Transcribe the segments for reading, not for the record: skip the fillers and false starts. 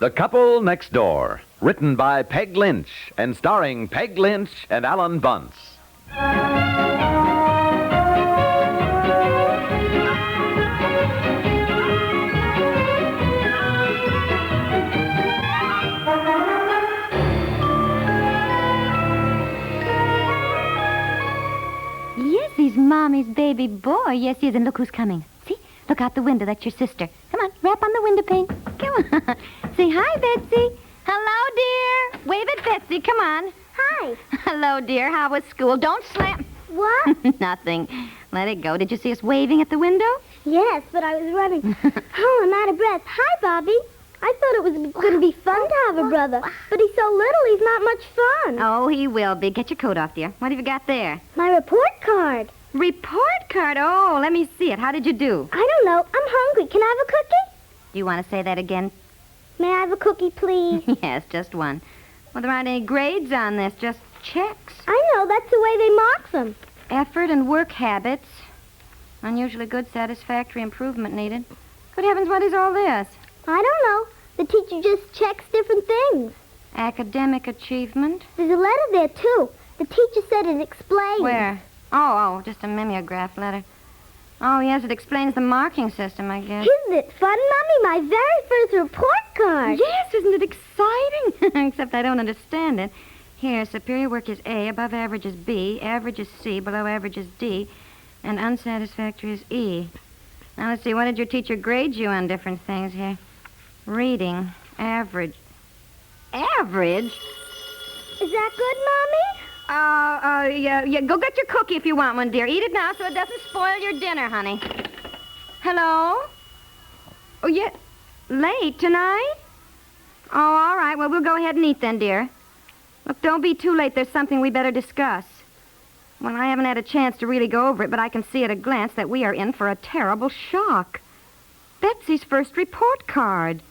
The Couple Next Door, written by Peg Lynch and starring Peg Lynch and Alan Bunce. Yes, he's Mommy's baby boy. Yes, he is. And look who's coming. See? Look out the window. That's your sister. Come on, rap on the window pane. Come on. Say hi, Betsy. Hello, dear. Wave at Betsy. Come on. Hi. Hello, dear. How was school? Don't slam. What? Nothing. Let it go. Did you see us waving at the window? Yes, but I was running. Oh, I'm out of breath. Hi, Bobby. I thought it was going to be fun to have a brother, but he's so little he's not much fun. Oh, he will be. Get your coat off, dear. What have you got there? My report card. Report card? Oh, let me see it. How did you do? I don't know. I'm hungry. Can I have a cookie? Do you want to say that again? May I have a cookie, please? Yes, just one. Well, there aren't any grades on this, just checks. I know. That's the way they mark them. Effort and work habits. Unusually good, satisfactory, improvement needed. Good heavens, what is all this? I don't know. The teacher just checks different things. Academic achievement. There's a letter there, too. The teacher said it explains. Where? Oh, just a mimeograph letter. Oh, yes, it explains the marking system, I guess. Isn't it fun, Mommy? My very first report card. Yes, isn't it exciting? Except I don't understand it. Here, superior work is A, above average is B, average is C, below average is D, and unsatisfactory is E. Now, let's see, what did your teacher grade you on different things here? Reading, average. Average? Is that good, Mommy? Yeah, go get your cookie if you want one, dear. Eat it now so it doesn't spoil your dinner, honey. Hello? Oh, yeah, late tonight? Oh, all right, well, we'll go ahead and eat then, dear. Look, don't be too late. There's something we better discuss. Well, I haven't had a chance to really go over it, but I can see at a glance that we are in for a terrible shock. Betsy's first report card.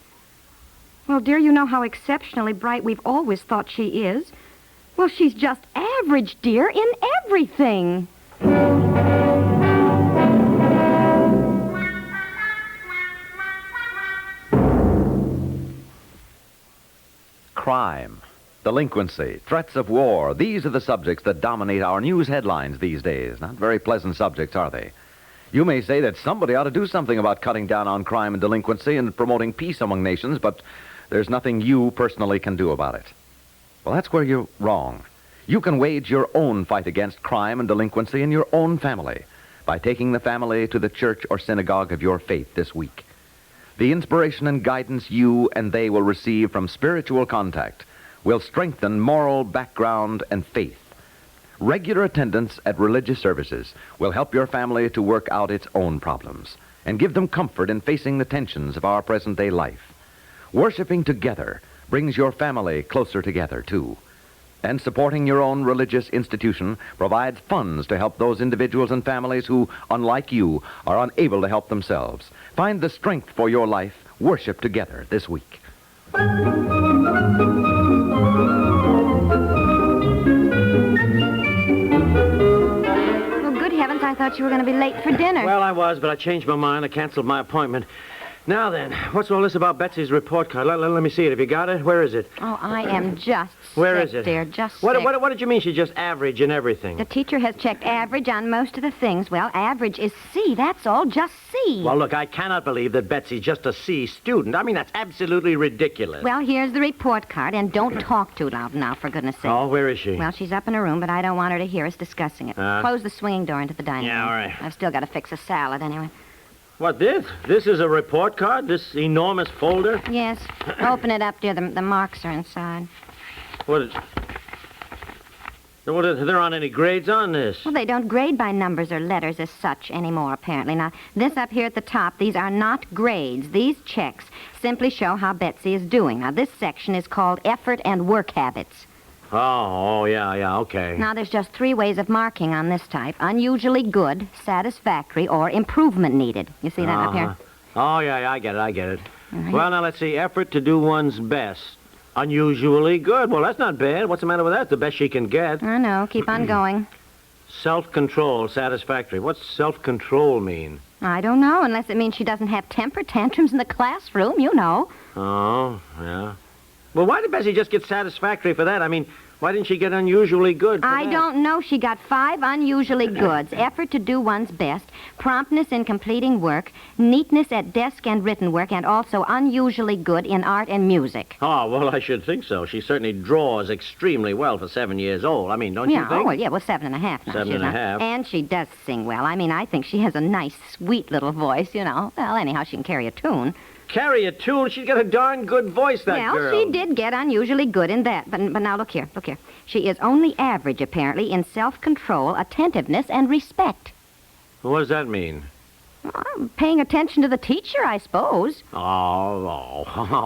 Well, dear, you know how exceptionally bright we've always thought she is. Well, she's just average, dear, in everything. Crime, delinquency, threats of war, these are the subjects that dominate our news headlines these days. Not very pleasant subjects, are they? You may say that somebody ought to do something about cutting down on crime and delinquency and promoting peace among nations, but there's nothing you personally can do about it. Well, that's where you're wrong. You can wage your own fight against crime and delinquency in your own family by taking the family to the church or synagogue of your faith this week. The inspiration and guidance you and they will receive from spiritual contact will strengthen moral background and faith. Regular attendance at religious services will help your family to work out its own problems and give them comfort in facing the tensions of our present-day life. Worshipping together brings your family closer together, too. And supporting your own religious institution provides funds to help those individuals and families who, unlike you, are unable to help themselves. Find the strength for your life. Worship together this week. I thought you were going to be late for dinner. Well, I was, but I changed my mind. I canceled my appointment. Now then, what's all this about Betsy's report card? Let me see it. Have you got it? Where is it? Oh, I am just Where sick, is it? Dear, just what, sick. What did you mean she's just average in everything? The teacher has checked average on most of the things. Well, average is C. That's all, just C. Well, look, I cannot believe that Betsy's just a C student. I mean, that's absolutely ridiculous. Well, here's the report card, and don't talk too loud now, for goodness sake. Oh, where is she? Well, she's up in her room, but I don't want her to hear us discussing it. Close the swinging door into the dining room. Yeah, all right. I've still got to fix a salad anyway. What, this? This is a report card? This enormous folder? Yes. Open it up, dear. The marks are inside. What? There aren't any grades on this. Well, they don't grade by numbers or letters as such anymore, apparently. Now, this up here at the top, these are not grades. These checks simply show how Betsy is doing. Now, this section is called effort and work habits. Oh, yeah, okay. Now, there's just 3 ways of marking on this type. Unusually good, satisfactory, or improvement needed. You see that up here? Oh, yeah, I get it. Right. Well, now, let's see. Effort to do one's best. Unusually good. Well, that's not bad. What's the matter with that? The best she can get. I know. Keep on going. Self-control, satisfactory. What's self-control mean? I don't know, unless it means she doesn't have temper tantrums in the classroom, you know. Oh, yeah. Well, why did Betsy just get satisfactory for that? I mean, why didn't she get unusually good for I that? don't know. She got 5 unusually goods. Effort to do one's best, promptness in completing work, neatness at desk and written work, and also unusually good in art and music. Oh, well, I should think so. She certainly draws extremely well for 7 years old. I mean, don't you think? Oh, well, yeah, well, 7.5 now. 7.5. And she does sing well. I mean, I think she has a nice, sweet little voice, you know. Well, anyhow, she can carry a tune. Carry a tune? She's got a darn good voice, that girl. Well, she did get unusually good in that. But now, look here. She is only average, apparently, in self-control, attentiveness, and respect. What does that mean? Paying attention to the teacher, I suppose. Oh,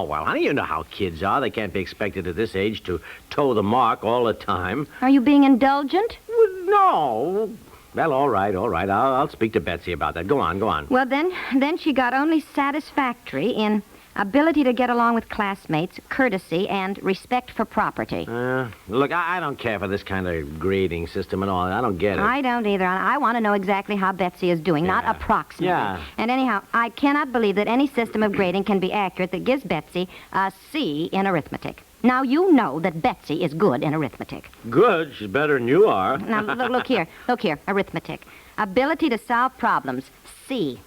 well, honey, you know how kids are. They can't be expected at this age to toe the mark all the time. Are you being indulgent? Well, no. Well, all right. I'll speak to Betsy about that. Go on. Well, then she got only satisfactory in ability to get along with classmates, courtesy, and respect for property. Look, I don't care for this kind of grading system and all. I don't get it. I don't either. I want to know exactly how Betsy is doing, not approximately. Yeah. And anyhow, I cannot believe that any system of grading can be accurate that gives Betsy a C in arithmetic. Now, you know that Betsy is good in arithmetic. Good? She's better than you are. Now, look here, arithmetic. Ability to solve problems, C.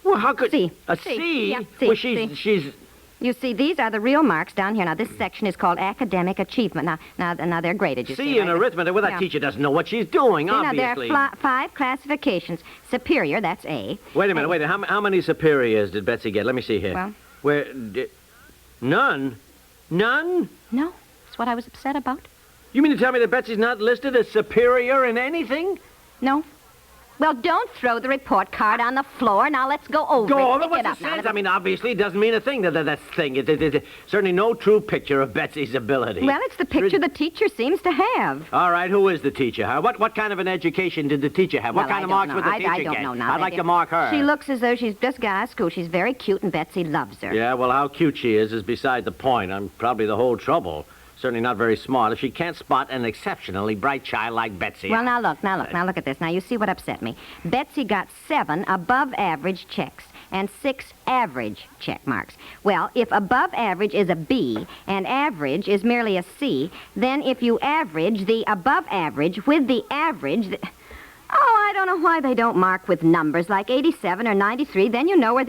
Well, how could... C. A C. C? Yeah, C. Well, C. she's... You see, these are the real marks down here. Now, this section is called academic achievement. Now they're graded, you see. C in arithmetic? Well, that teacher doesn't know what she's doing, obviously. Now, there are 5 classifications. Superior, that's A. Wait a minute. How many superiors did Betsy get? Let me see here. Well... None? None? No, that's what I was upset about. You mean to tell me that Betsy's not listed as superior in anything? No. Well, don't throw the report card on the floor. Now, let's go over it. What's the sense? I mean, obviously, it doesn't mean a thing, that thing. It's certainly no true picture of Betsy's ability. Well, it's the picture the teacher seems to have. All right, who is the teacher? Huh? What kind of an education did the teacher have? What kind of marks would the teacher get? I don't know now. I'd like to mark her. She looks as though she's just got out of school. She's very cute, and Betsy loves her. Yeah, well, how cute she is beside the point. I'm probably the whole trouble. Certainly not very smart if she can't spot an exceptionally bright child like Betsy. Well, now look at this. Now, you see what upset me. Betsy got 7 above-average checks and 6 average check marks. Well, if above average is a B and average is merely a C, then if you average the above average with the average... Oh, I don't know why they don't mark with numbers like 87 or 93. Then you know where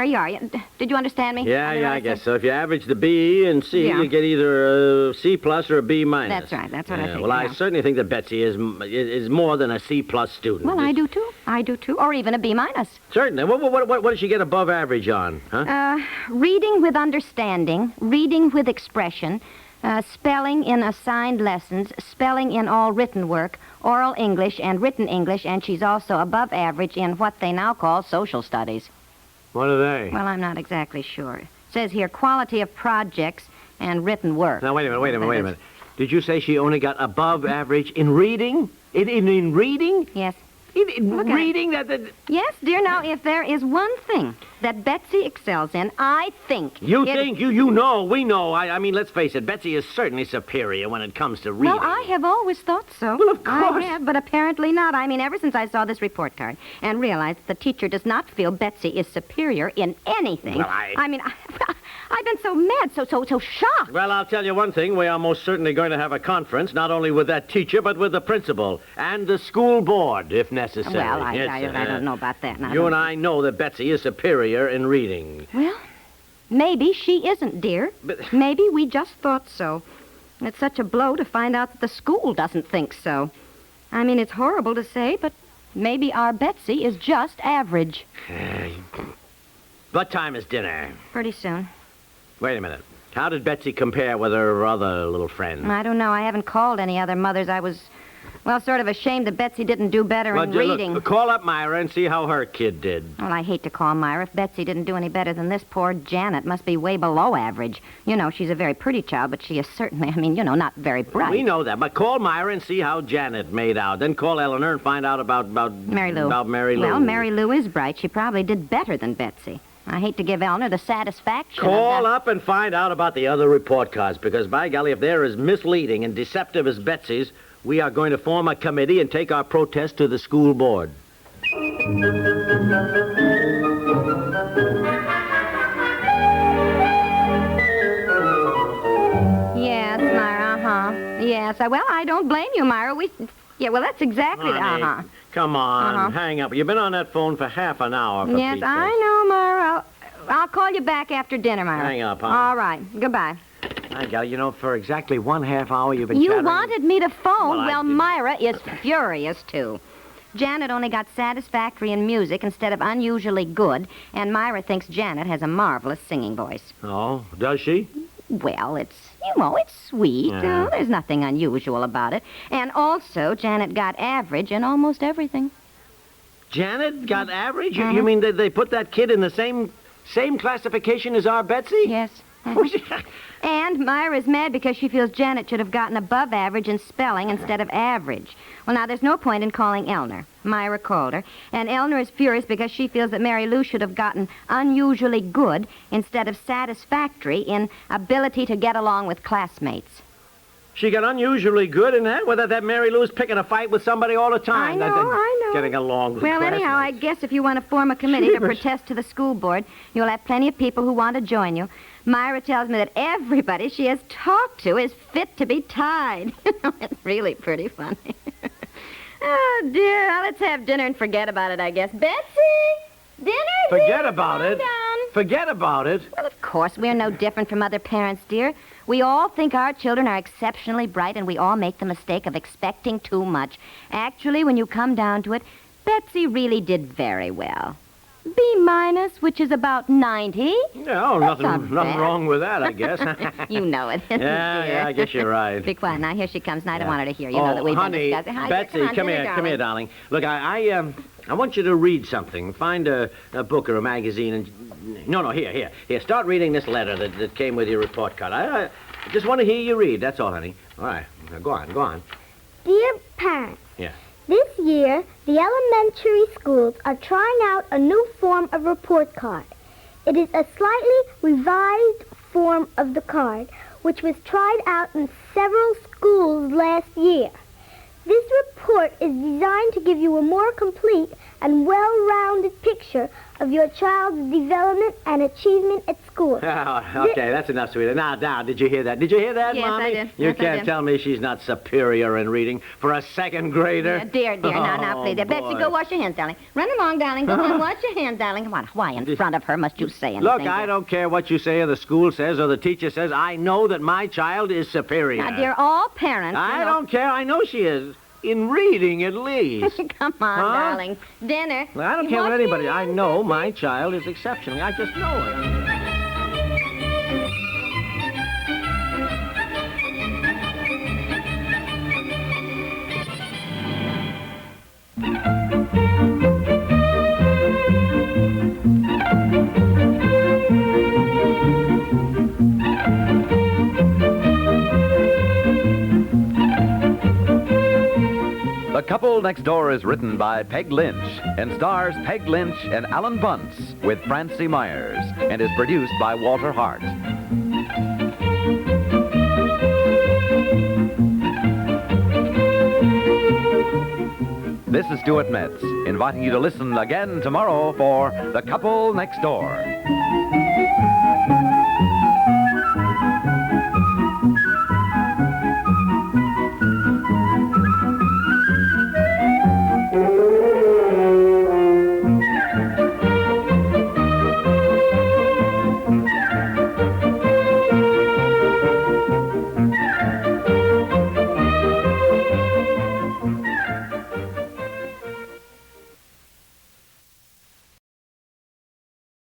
you are. Did you understand me? Yeah, I guess so. If you average the B and C, you get either a C plus or a B minus. That's right. That's what I think. Well, I certainly think that Betsy is more than a C plus student. Well, I do too. Or even a B minus. Certainly. What does she get above average on? Huh? Reading with understanding, reading with expression, spelling in assigned lessons, spelling in all written work, oral English and written English, and she's also above average in what they now call social studies. What are they? Well, I'm not exactly sure. It says here quality of projects and written work. Now, wait a minute. Did you say she only got above average in reading? In reading? Yes. In reading? Yes, dear. Now, if there is one thing that Betsy excels in, I think... You know, we know. I mean, let's face it, Betsy is certainly superior when it comes to reading. Well, I have always thought so. Well, of course. I have, but apparently not. I mean, ever since I saw this report card and realized the teacher does not feel Betsy is superior in anything. Well, I've been so mad, so shocked. Well, I'll tell you one thing. We are most certainly going to have a conference, not only with that teacher, but with the principal and the school board, if necessary. Well, I don't know about that. You and I know that Betsy is superior in reading. Well, maybe she isn't, dear. But... Maybe we just thought so. It's such a blow to find out that the school doesn't think so. I mean, it's horrible to say, but maybe our Betsy is just average. What time is dinner? Pretty soon. Wait a minute. How did Betsy compare with her other little friends? I don't know. I haven't called any other mothers. I was, sort of ashamed that Betsy didn't do better in reading. Look, call up Myra and see how her kid did. Well, I hate to call Myra. If Betsy didn't do any better than this, poor Janet must be way below average. You know, she's a very pretty child, but she is certainly, not very bright. We know that, but call Myra and see how Janet made out. Then call Eleanor and find out about Mary Lou. About Mary Lou. Well, Mary Lou is bright. She probably did better than Betsy. I hate to give Eleanor the satisfaction Call up and find out about the other report cards, because, by golly, if they're as misleading and deceptive as Betsy's, we are going to form a committee and take our protest to the school board. Yes, Myra, Yes, well, I don't blame you, Myra. Yeah, well, that's exactly Honey, come on, hang up. You've been on that phone for half an hour. For Yes, Pete's I sake. know, Myra. I'll call you back after dinner, Myra. Hang up, huh? All right. Goodbye. I got it. For exactly 1/2 hour you've been You chattering. wanted me to phone. Well, I didn't. Myra is furious, too. Janet only got satisfactory in music instead of unusually good, and Myra thinks Janet has a marvelous singing voice. Oh, does she? Well, it's sweet. Yeah. There's nothing unusual about it. And also, Janet got average in almost everything. Janet got average? You mean that they put that kid in the same classification as our Betsy? Yes. And Myra's mad because she feels Janet should have gotten above average in spelling instead of average. Well, now, there's no point in calling Elner. Myra called her. And Elner is furious because she feels that Mary Lou should have gotten unusually good instead of satisfactory in ability to get along with classmates. She got unusually good in that? Whether that Mary Lou's picking a fight with somebody all the time. I know. Getting along with Well, anyhow, I classmates. guess if you want to form a committee to protest to the school board, you'll have plenty of people who want to join you. Myra tells me that everybody she has talked to is fit to be tied. It's really pretty funny. Oh, dear. Well, let's have dinner and forget about it, I guess. Betsy! Dinner! Forget about Come it? down. Forget about it? Well, of course, we're no different from other parents, dear. We all think our children are exceptionally bright, and we all make the mistake of expecting too much. Actually, when you come down to it, Betsy really did very well. B-, which is about 90. No, That's nothing not bad. wrong with that, I guess. You know it. Yeah, I guess you're right. Be quiet. Now, here she comes, and I don't Yeah. want her to hear. You know that we've honey, been discussing. Hi, Betsy, come on, come dinner, here, darling. Look, I want you to read something. Find a book or a magazine and... No, here. Start reading this letter that came with your report card. I just want to hear you read. That's all, honey. All right. Now, go on. Dear parents, Yeah. this year the elementary schools are trying out a new form of report card. It is a slightly revised form of the card, which was tried out in several schools last year. This report is designed to give you a more complete and well-rounded picture of your child's development and achievement at school. Oh, okay, that's enough, sweetie. Now, did you hear that? Did you hear that, Yes, I Mommy? did. You Yes, I can't did. tell me she's not superior in reading for a second grader. Dear, now, please. Oh, Betsy, boy. go wash your hands, darling. Run along, darling. Go on, wash your hands, darling. Come on. Why in front of her must you say anything? Look, I don't care what you say or the school says or the teacher says. I know that my child is superior. Now, dear, all parents... I don't care. I know she is. In reading, at least. Come on, Huh? darling. Dinner. Well, I don't You care what wash your anybody... I hands, know Betsy? my child is exceptional. I just know it. The Couple Next Door is written by Peg Lynch and stars Peg Lynch and Alan Bunce with Francie Myers and is produced by Walter Hart. This is Stuart Metz, inviting you to listen again tomorrow for The Couple Next Door.